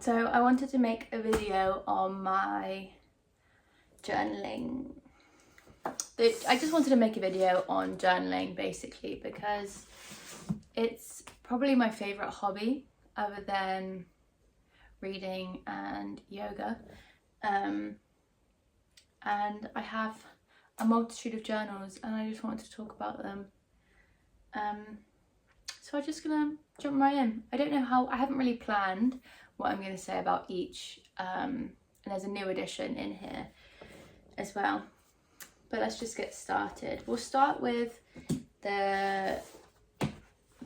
So I wanted to make a video on my journaling. I just wanted to make a video on journaling basically because it's probably my favourite hobby other than reading and yoga. And I have a multitude of journals and I just wanted to talk about them. So I'm just gonna jump right in. I don't know how, I haven't really planned what I'm going to say about each, and there's a new edition in here as well, but let's just get started. We'll start with the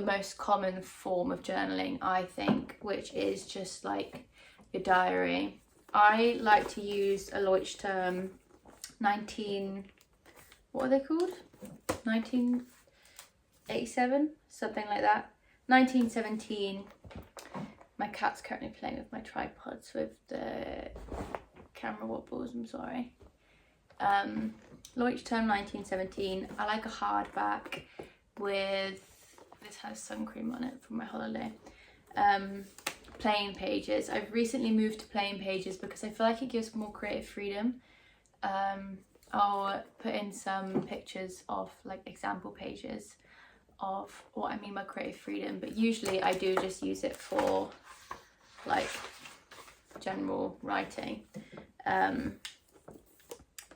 most common form of journaling, I think, which is just like your diary. I like to use a Leuchtturm 1987, something like that, 1917. My cat's currently playing with my tripods with the camera wobbles, I'm sorry. Leuchtturm 1917. I like a hardback with, this has sun cream on it from my holiday. Plain pages. I've recently moved to plain pages because I feel like it gives more creative freedom. I'll put in some pictures of like example pages of what I mean by creative freedom, but usually I do just use it for like general writing. But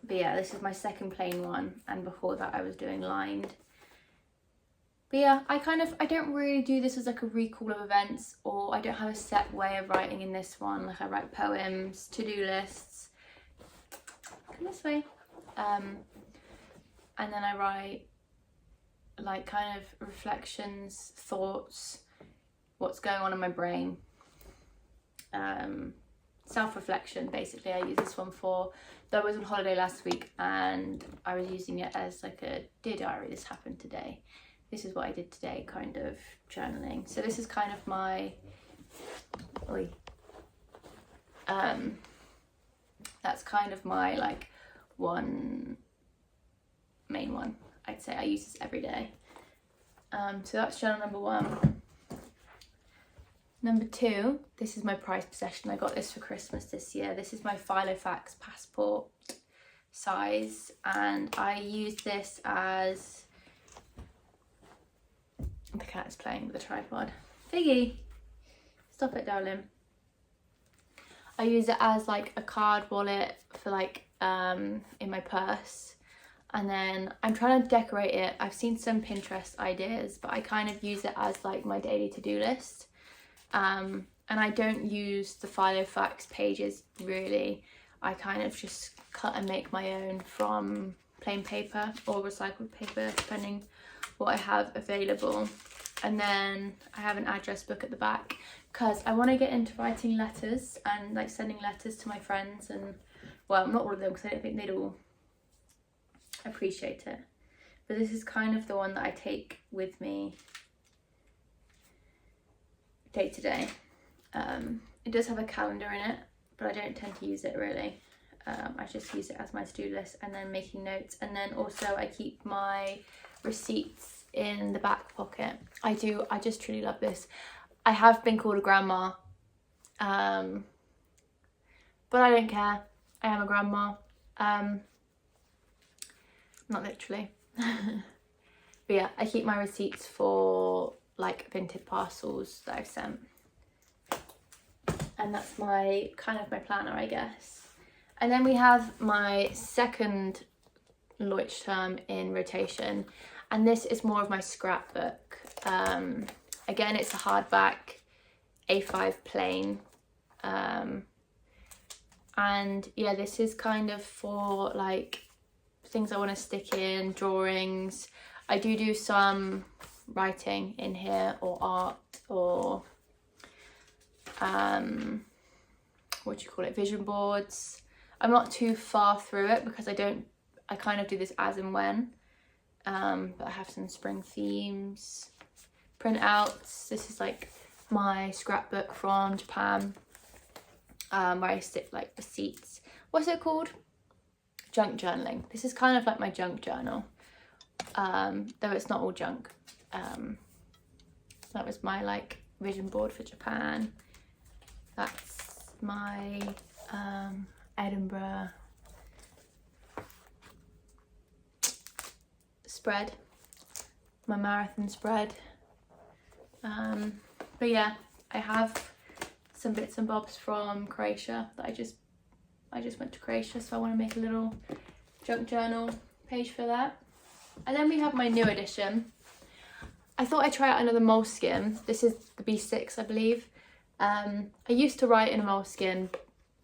yeah, this is my second plain one, and before that I was doing lined. But yeah, I don't really do this as like a recall of events, or I don't have a set way of writing in this one. Like I write poems, to-do lists, come this way, and then I write like kind of reflections, thoughts, what's going on in my brain, self-reflection basically. I use this one for, though I was on holiday last week and I was using it as like a dear diary, this happened today, this is what I did today kind of journaling. So this is kind of my that's kind of my like one main one. I'd say I use this every day. So that's journal number one. Number two, this is my prized possession. I got this for Christmas this year. This is my Filofax passport size, and I use this as, the cat's playing with the tripod. Figgy, stop it, darling. I use it as like a card wallet for like in my purse, and then I'm trying to decorate it. I've seen some Pinterest ideas, but I kind of use it as like my daily to-do list. And I don't use the Filofax pages really. I kind of just cut and make my own from plain paper or recycled paper, depending what I have available. And then I have an address book at the back because I want to get into writing letters and like sending letters to my friends, and well, not all of them because I don't think they'd all appreciate it. But this is kind of the one that I take with me day to day. It does have a calendar in it, but I don't tend to use it really. I just use it as my to-do list and then making notes, and then also I keep my receipts in the back pocket. I just truly love this. I have been called a grandma, but I don't care. I am a grandma. Not literally. But yeah, I keep my receipts for like vintage parcels that I've sent, and that's my kind of my planner, I guess. And then we have my second Leuchtturm in rotation, and this is more of my scrapbook. Again, it's a hardback A5 plain, and yeah, this is kind of for like things I want to stick in, drawings. I do some writing in here, or art, or what do you call it, vision boards. I'm not too far through it because I kind of do this as and when, but I have some spring themes, printouts. This is like my scrapbook from Japan, where I stick like receipts. What's it called? Junk journaling. This is kind of like my junk journal, though it's not all junk. That was my like vision board for Japan. That's my Edinburgh spread, my marathon spread. But yeah, I have some bits and bobs from Croatia that I just went to Croatia, so I want to make a little junk journal page for that. And then we have my new edition. I thought I'd try out another moleskin. This is the B6, I believe. I used to write in a moleskin,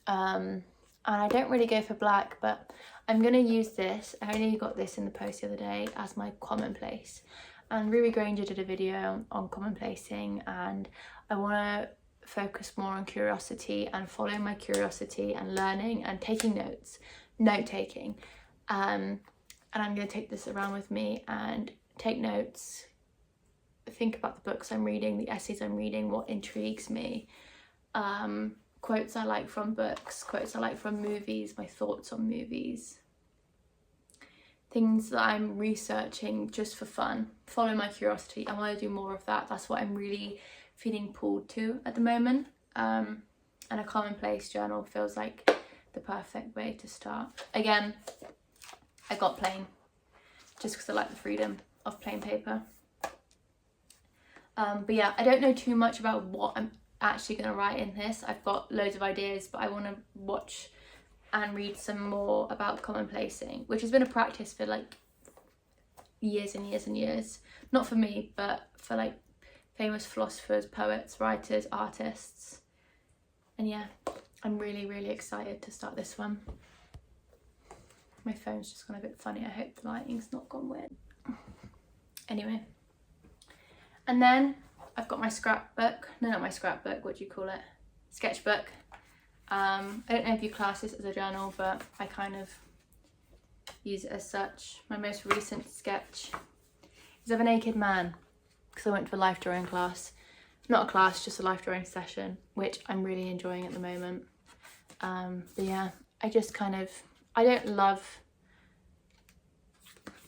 and I don't really go for black, but I'm going to use this. I only got this in the post the other day as my Commonplace. And Ruby Granger did a video on commonplacing, and I want to focus more on curiosity and following my curiosity and learning and taking notes, note-taking. And I'm going to take this around with me and take notes, think about the books I'm reading, the essays I'm reading, what intrigues me, quotes I like from books, quotes I like from movies, my thoughts on movies, things that I'm researching just for fun, follow my curiosity. I want to do more of that. That's what I'm really feeling pulled to at the moment. And a Commonplace journal feels like the perfect way to start. Again, I got plain just because I like the freedom of plain paper. But yeah, I don't know too much about what I'm actually going to write in this. I've got loads of ideas, but I want to watch and read some more about commonplacing, which has been a practice for like years and years and years. Not for me, but for like famous philosophers, poets, writers, artists. And yeah, I'm really, really excited to start this one. My phone's just gone a bit funny. I hope the lighting's not gone weird. Anyway. And then I've got my scrapbook. No, not my scrapbook. What do you call it? Sketchbook. I don't know if you class this as a journal, but I kind of use it as such. My most recent sketch is of a naked man, because I went to a life drawing class. Not a class, just a life drawing session, which I'm really enjoying at the moment. But yeah, I just kind of, I don't love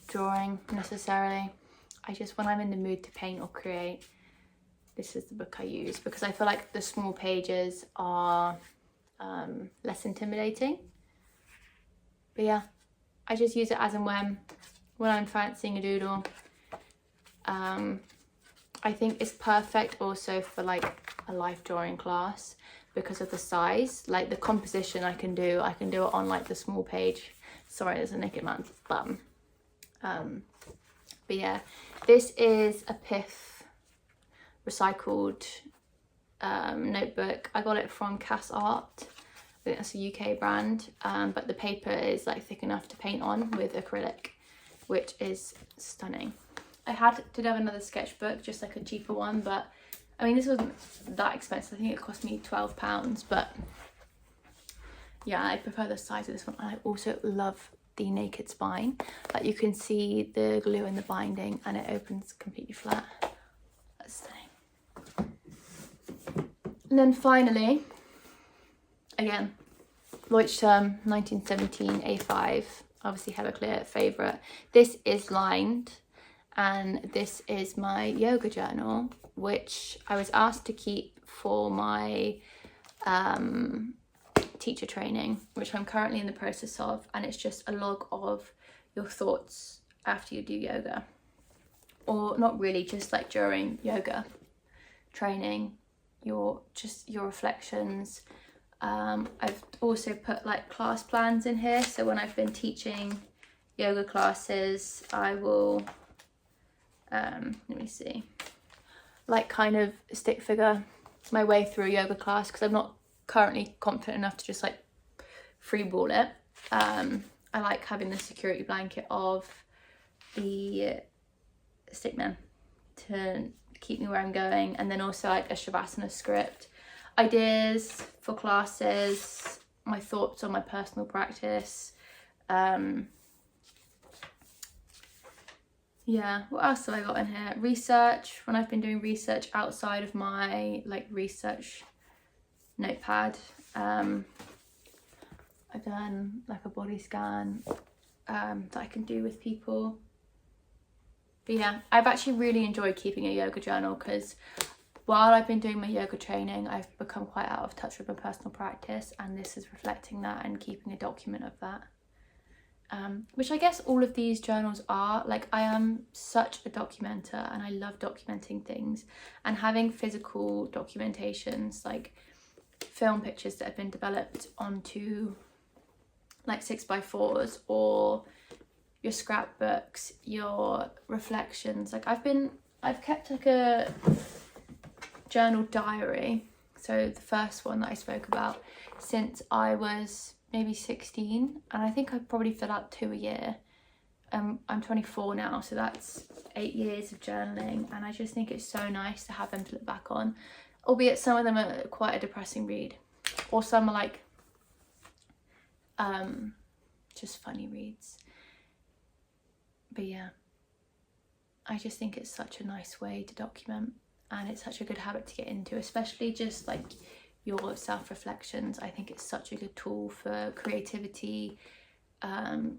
drawing necessarily. I just, when I'm in the mood to paint or create, this is the book I use, because I feel like the small pages are less intimidating. But yeah, I just use it as and when I'm fancying a doodle. I think it's perfect also for like a life drawing class because of the size, like the composition I can do it on like the small page. Sorry, there's a naked man's bum. But yeah, this is a Piff recycled notebook. I got it from Cass Art. I think that's a UK brand, but the paper is like thick enough to paint on with acrylic, which is stunning. I had to have another sketchbook, just like a cheaper one, but I mean, this wasn't that expensive. I think it cost me £12, but yeah, I prefer the size of this one. I also love the naked spine. Like you can see the glue in the binding and it opens completely flat. That's stunning. And then finally, again, Leuchtturm 1917 A5, obviously Everclear favourite. This is lined, and this is my yoga journal, which I was asked to keep for my teacher training, which I'm currently in the process of, and it's just a log of your thoughts after you do yoga, or not really, just like during yoga training, your reflections. I've also put like class plans in here, so when I've been teaching yoga classes, I will let me see, like kind of stick figure my way through a yoga class, because I'm not currently confident enough to just like freeball it. I like having the security blanket of the stickman to keep me where I'm going, and then also like a Shavasana script, ideas for classes, my thoughts on my personal practice. Yeah, what else have I got in here? Research, when I've been doing research outside of my like research notepad. I've done like a body scan that I can do with people. But yeah, I've actually really enjoyed keeping a yoga journal, because while I've been doing my yoga training, I've become quite out of touch with my personal practice, and this is reflecting that and keeping a document of that. Which I guess all of these journals are. Like, I am such a documenter and I love documenting things, and having physical documentations, like film pictures that have been developed onto like 6x4s, or your scrapbooks, your reflections. Like I've kept like a journal diary, so the first one that I spoke about, since I was maybe 16, and I think I probably fill out 2 a year. I'm 24 now, so that's 8 years of journaling, and I just think it's so nice to have them to look back on, albeit some of them are quite a depressing read, or some are like just funny reads. But yeah, I just think it's such a nice way to document, and it's such a good habit to get into, especially just like your self-reflections. I think it's such a good tool for creativity,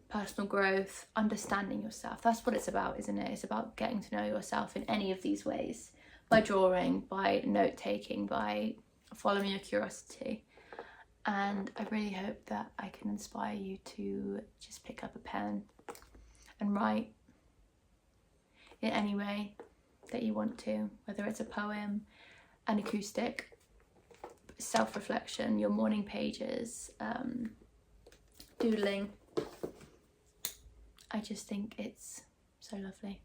personal growth, understanding yourself. That's what it's about, isn't it? It's about getting to know yourself in any of these ways, by drawing, by note-taking, by following your curiosity. And I really hope that I can inspire you to just pick up a pen and write in any way that you want to, whether it's a poem, an acoustic, self-reflection, your morning pages, doodling. I just think it's so lovely.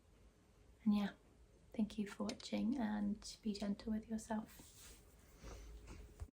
And yeah, thank you for watching, and be gentle with yourself.